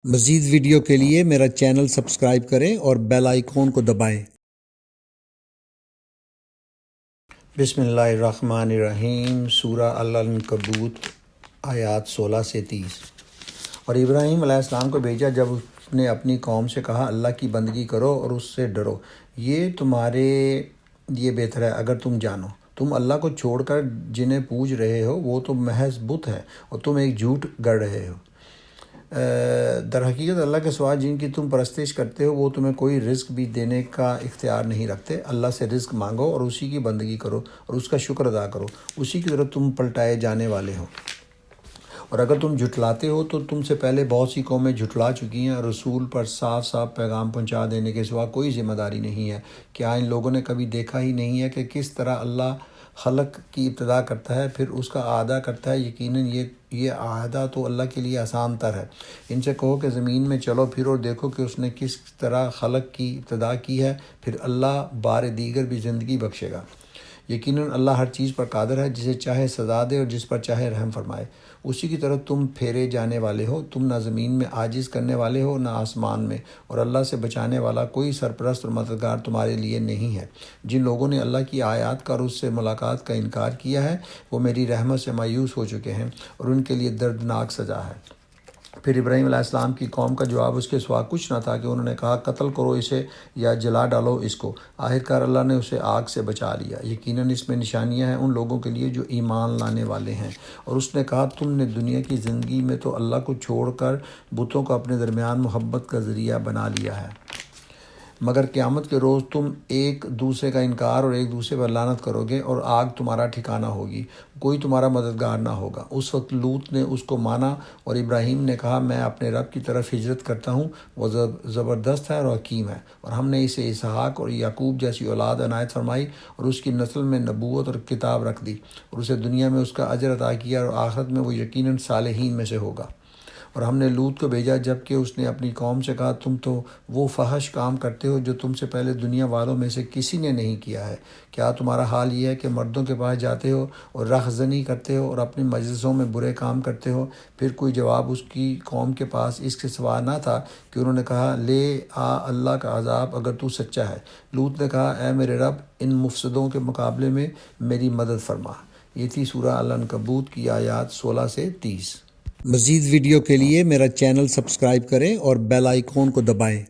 مزید ویڈیو کے لیے میرا چینل سبسکرائب کریں اور بیل آئیکن کو دبائیں۔ بسم اللہ الرحمن الرحیم۔ سورہ العنکبوت آیات 16 سے 30۔ اور ابراہیم علیہ السلام کو بھیجا جب اس نے اپنی قوم سے کہا اللہ کی بندگی کرو اور اس سے ڈرو، یہ تمہارے لیے بہتر ہے اگر تم جانو۔ تم اللہ کو چھوڑ کر جنہیں پوج رہے ہو وہ تو محض بت ہے اور تم ایک جھوٹ گڑھ رہے ہو۔ در حقیقت اللہ کے سوا جن کی تم پرستش کرتے ہو وہ تمہیں کوئی رزق بھی دینے کا اختیار نہیں رکھتے۔ اللہ سے رزق مانگو اور اسی کی بندگی کرو اور اس کا شکر ادا کرو، اسی کی طرف تم پلٹائے جانے والے ہو۔ اور اگر تم جھٹلاتے ہو تو تم سے پہلے بہت سی قومیں جھٹلا چکی ہیں۔ رسول پر صاف صاف پیغام پہنچا دینے کے سوا کوئی ذمہ داری نہیں ہے۔ کیا ان لوگوں نے کبھی دیکھا ہی نہیں ہے کہ کس طرح اللہ خلق کی ابتدا کرتا ہے پھر اس کا اعادہ کرتا ہے؟ یقیناً یہ اعادہ تو اللہ کے لیے آسان تر ہے۔ ان سے کہو کہ زمین میں چلو پھرو اور دیکھو کہ اس نے کس طرح خلق کی ابتدا کی ہے، پھر اللہ بار دیگر بھی زندگی بخشے گا۔ یقیناً اللہ ہر چیز پر قادر ہے، جسے چاہے سزا دے اور جس پر چاہے رحم فرمائے۔ اسی کی طرف تم پھیرے جانے والے ہو۔ تم نہ زمین میں عاجز کرنے والے ہو نہ آسمان میں، اور اللہ سے بچانے والا کوئی سرپرست اور مددگار تمہارے لیے نہیں ہے۔ جن لوگوں نے اللہ کی آیات کا اور اس سے ملاقات کا انکار کیا ہے وہ میری رحمت سے مایوس ہو چکے ہیں اور ان کے لیے دردناک سزا ہے۔ پھر ابراہیم علیہ السلام کی قوم کا جواب اس کے سوا کچھ نہ تھا کہ انہوں نے کہا قتل کرو اسے یا جلا ڈالو اس کو۔ آخرکار اللہ نے اسے آگ سے بچا لیا۔ یقیناً اس میں نشانیاں ہیں ان لوگوں کے لیے جو ایمان لانے والے ہیں۔ اور اس نے کہا تم نے دنیا کی زندگی میں تو اللہ کو چھوڑ کر بتوں کو اپنے درمیان محبت کا ذریعہ بنا لیا ہے، مگر قیامت کے روز تم ایک دوسرے کا انکار اور ایک دوسرے پر لعنت کرو گے اور آگ تمہارا ٹھکانہ ہوگی، کوئی تمہارا مددگار نہ ہوگا۔ اس وقت لوط نے اس کو مانا اور ابراہیم نے کہا میں اپنے رب کی طرف ہجرت کرتا ہوں، وہ زبردست ہے اور حکیم ہے۔ اور ہم نے اسے اسحاق اور یعقوب جیسی اولاد عنایت فرمائی اور اس کی نسل میں نبوت اور کتاب رکھ دی، اور اسے دنیا میں اس کا اجر عطا کیا اور آخرت میں وہ یقیناً صالحین میں سے ہوگا۔ اور ہم نے لوط کو بھیجا جب کہ اس نے اپنی قوم سے کہا تم تو وہ فحش کام کرتے ہو جو تم سے پہلے دنیا والوں میں سے کسی نے نہیں کیا ہے۔ کیا تمہارا حال یہ ہے کہ مردوں کے پاس جاتے ہو اور رخزنی کرتے ہو اور اپنی مجلسوں میں برے کام کرتے ہو؟ پھر کوئی جواب اس کی قوم کے پاس اس کے سوا نہ تھا کہ انہوں نے کہا لے آ اللہ کا عذاب اگر تو سچا ہے۔ لوط نے کہا اے میرے رب ان مفسدوں کے مقابلے میں میری مدد فرما۔ یہ تھی سورہ العنکبوت کی آیات 16 سے 30۔ مزید ویڈیو کے لیے میرا چینل سبسکرائب کریں اور بیل آئیکن کو دبائیں۔